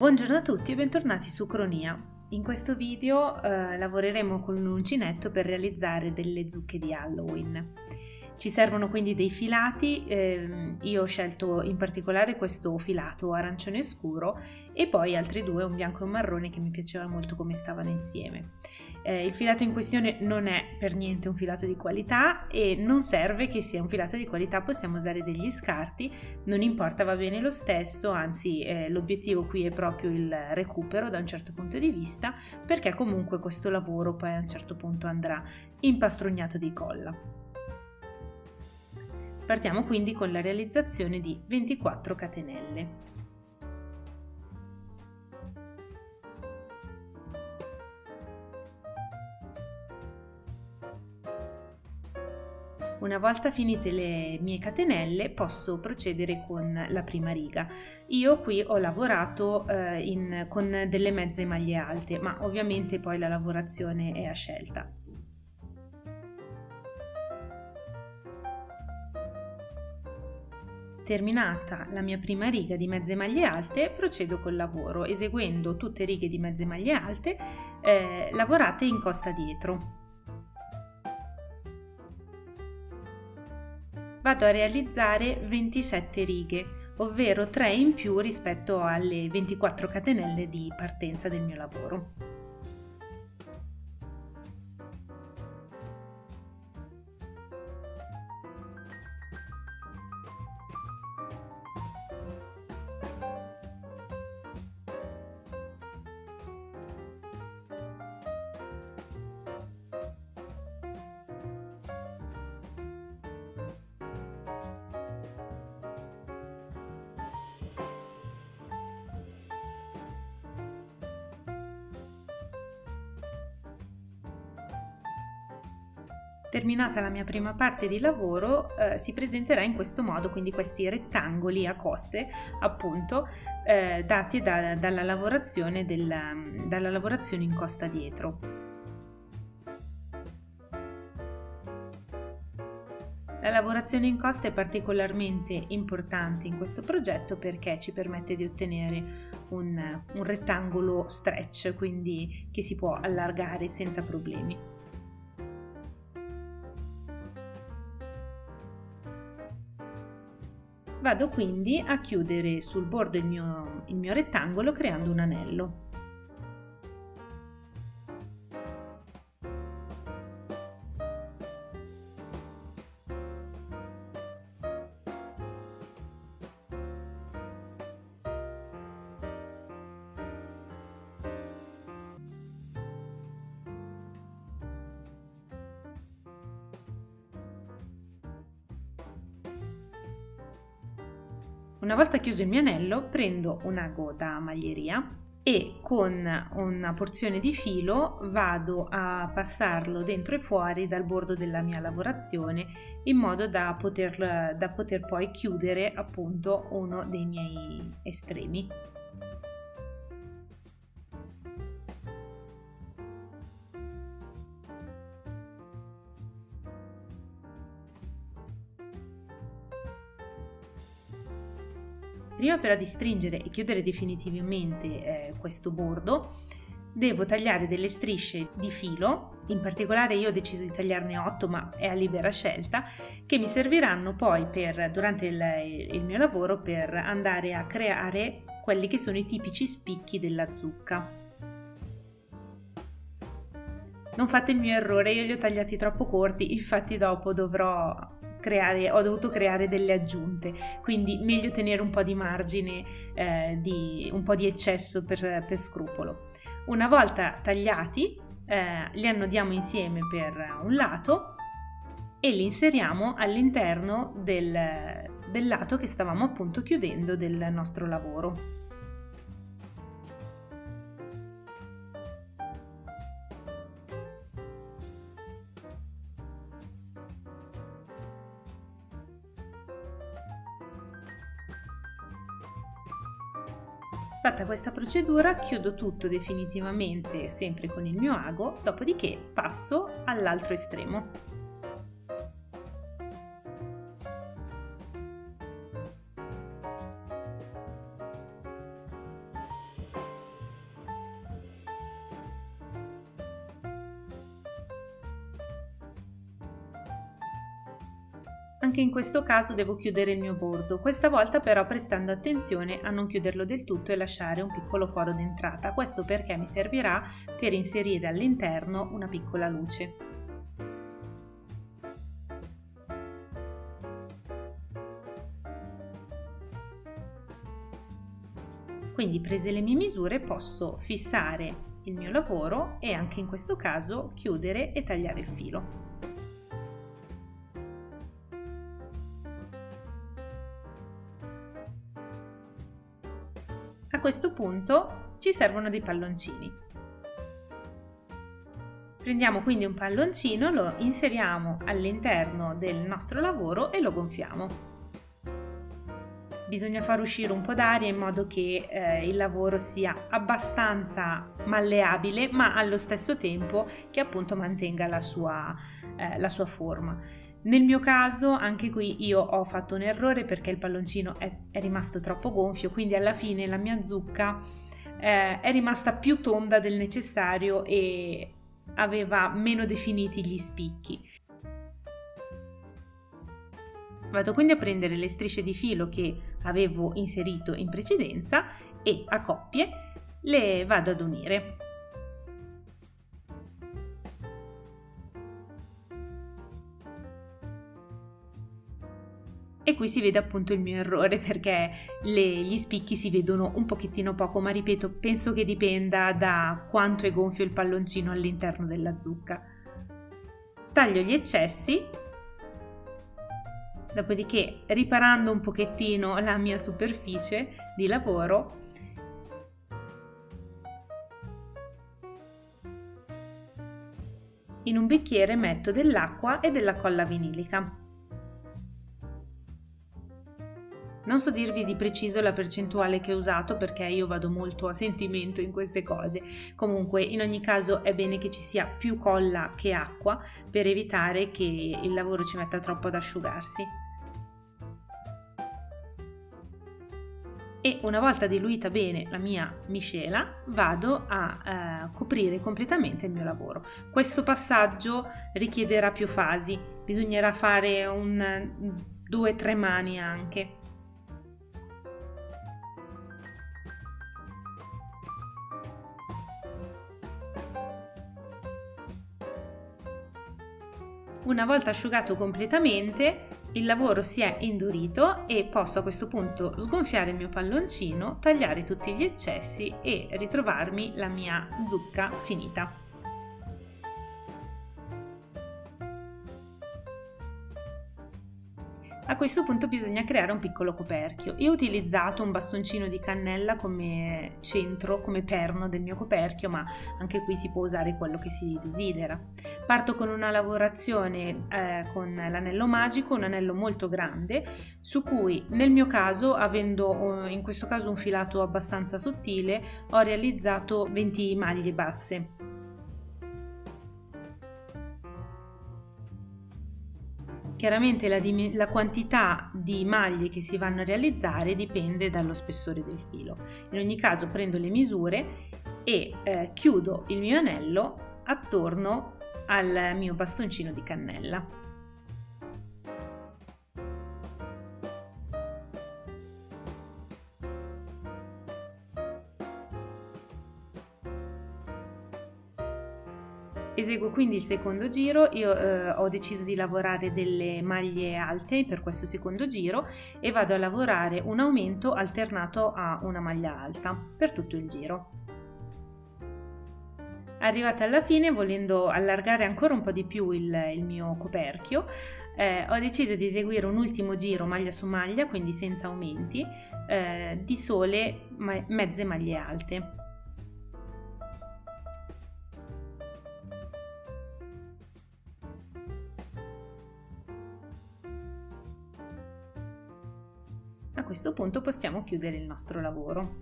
Buongiorno a tutti e bentornati su Cronia. In questo video lavoreremo con un uncinetto per realizzare delle zucche di Halloween. Ci servono quindi dei filati, io ho scelto in particolare questo filato arancione scuro e poi altri due, un bianco e un marrone, che mi piaceva molto come stavano insieme. Il filato in questione non è per niente un filato di qualità e non serve che sia un filato di qualità, possiamo usare degli scarti, non importa, va bene lo stesso, anzi l'obiettivo qui è proprio il recupero da un certo punto di vista, perché comunque questo lavoro poi a un certo punto andrà impastronyato di colla. Partiamo quindi con la realizzazione di 24 catenelle. Una volta finite le mie catenelle posso procedere con la prima riga. Io qui ho lavorato con delle mezze maglie alte, ma ovviamente poi la lavorazione è a scelta. Terminata la mia prima riga di mezze maglie alte, procedo col lavoro, eseguendo tutte righe di mezze maglie alte lavorate in costa dietro. Vado a realizzare 27 righe, ovvero 3 in più rispetto alle 24 catenelle di partenza del mio lavoro. Terminata la mia prima parte di lavoro si presenterà in questo modo, quindi questi rettangoli a coste appunto dati dalla lavorazione in costa dietro. La lavorazione in costa è particolarmente importante in questo progetto perché ci permette di ottenere un rettangolo stretch, quindi che si può allargare senza problemi. Vado quindi a chiudere sul bordo il mio rettangolo creando un anello. Una volta chiuso il mio anello, prendo un ago da maglieria e con una porzione di filo vado a passarlo dentro e fuori dal bordo della mia lavorazione in modo da poter poi chiudere appunto uno dei miei estremi. Prima però di stringere e chiudere definitivamente questo bordo, devo tagliare delle strisce di filo, in particolare io ho deciso di tagliarne 8, ma è a libera scelta, che mi serviranno poi durante il mio lavoro per andare a creare quelli che sono i tipici spicchi della zucca. Non fate il mio errore, io li ho tagliati troppo corti, infatti dopo ho dovuto creare delle aggiunte, quindi meglio tenere un po' di margine, un po' di eccesso per scrupolo. Una volta tagliati, li annodiamo insieme per un lato e li inseriamo all'interno del lato che stavamo appunto chiudendo del nostro lavoro. Fatta questa procedura, chiudo tutto definitivamente sempre con il mio ago, dopodiché passo all'altro estremo. Anche in questo caso devo chiudere il mio bordo, questa volta però prestando attenzione a non chiuderlo del tutto e lasciare un piccolo foro d'entrata, questo perché mi servirà per inserire all'interno una piccola luce. Quindi, prese le mie misure, posso fissare il mio lavoro e anche in questo caso chiudere e tagliare il filo. A questo punto ci servono dei palloncini. Prendiamo quindi un palloncino, lo inseriamo all'interno del nostro lavoro e lo gonfiamo. Bisogna far uscire un po' d'aria in modo che il lavoro sia abbastanza malleabile, ma allo stesso tempo che appunto mantenga la sua forma. Nel mio caso anche qui io ho fatto un errore perché il palloncino è rimasto troppo gonfio, quindi alla fine la mia zucca è rimasta più tonda del necessario e aveva meno definiti gli spicchi. Vado quindi a prendere le strisce di filo che avevo inserito in precedenza e a coppie le vado ad unire. E qui si vede appunto il mio errore perché gli spicchi si vedono un pochettino poco, ma ripeto, penso che dipenda da quanto è gonfio il palloncino all'interno della zucca. Taglio gli eccessi. Dopodiché, riparando un pochettino la mia superficie di lavoro, in un bicchiere metto dell'acqua e della colla vinilica. Non so dirvi di preciso la percentuale che ho usato perché io vado molto a sentimento in queste cose. Comunque, in ogni caso è bene che ci sia più colla che acqua per evitare che il lavoro ci metta troppo ad asciugarsi. E una volta diluita bene la mia miscela vado a coprire completamente il mio lavoro. Questo passaggio richiederà più fasi, bisognerà fare 2-3 mani anche. Una volta asciugato completamente, il lavoro si è indurito e posso a questo punto sgonfiare il mio palloncino, tagliare tutti gli eccessi e ritrovarmi la mia zucca finita. A questo punto bisogna creare un piccolo coperchio. Io ho utilizzato un bastoncino di cannella come centro, come perno del mio coperchio, ma anche qui si può usare quello che si desidera. Parto con una lavorazione con l'anello magico, un anello molto grande, su cui nel mio caso, avendo in questo caso un filato abbastanza sottile, ho realizzato 20 maglie basse. Chiaramente la quantità di maglie che si vanno a realizzare dipende dallo spessore del filo. In ogni caso prendo le misure e chiudo il mio anello attorno al mio bastoncino di cannella. Eseguo quindi il secondo giro. Io ho deciso di lavorare delle maglie alte per questo secondo giro e vado a lavorare un aumento alternato a una maglia alta per tutto il giro. Arrivata alla fine, volendo allargare ancora un po' di più il mio coperchio, ho deciso di eseguire un ultimo giro maglia su maglia, quindi senza aumenti, di sole mezze maglie alte. A questo punto possiamo chiudere il nostro lavoro.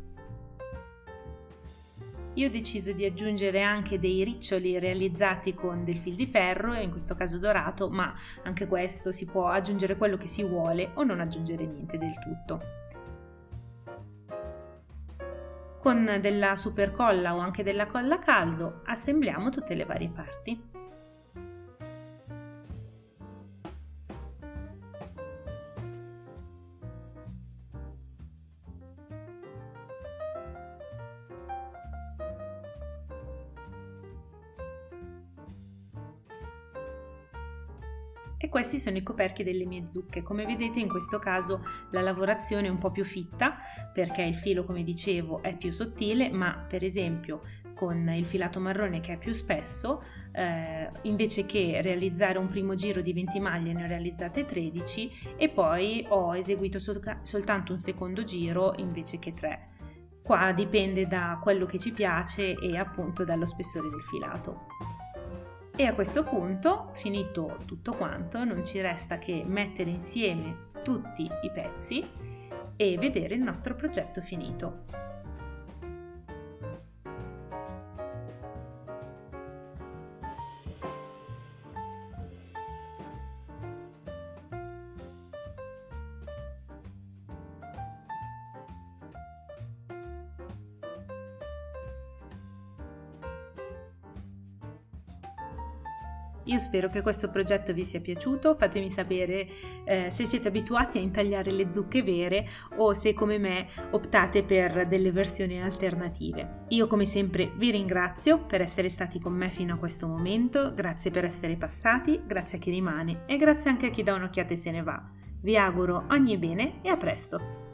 Io ho deciso di aggiungere anche dei riccioli realizzati con del fil di ferro, in questo caso dorato, ma anche questo si può aggiungere quello che si vuole o non aggiungere niente del tutto. Con della super colla o anche della colla a caldo assembliamo tutte le varie parti. E questi sono i coperchi delle mie zucche. Come vedete in questo caso la lavorazione è un po' più fitta perché il filo, come dicevo, è più sottile, ma per esempio con il filato marrone che è più spesso, invece che realizzare un primo giro di 20 maglie ne ho realizzate 13 e poi ho eseguito soltanto un secondo giro invece che 3. Qua dipende da quello che ci piace e appunto dallo spessore del filato. E a questo punto, finito tutto quanto, non ci resta che mettere insieme tutti i pezzi e vedere il nostro progetto finito. Io spero che questo progetto vi sia piaciuto, fatemi sapere se siete abituati a intagliare le zucche vere o se come me optate per delle versioni alternative. Io come sempre vi ringrazio per essere stati con me fino a questo momento, grazie per essere passati, grazie a chi rimane e grazie anche a chi dà un'occhiata e se ne va. Vi auguro ogni bene e a presto!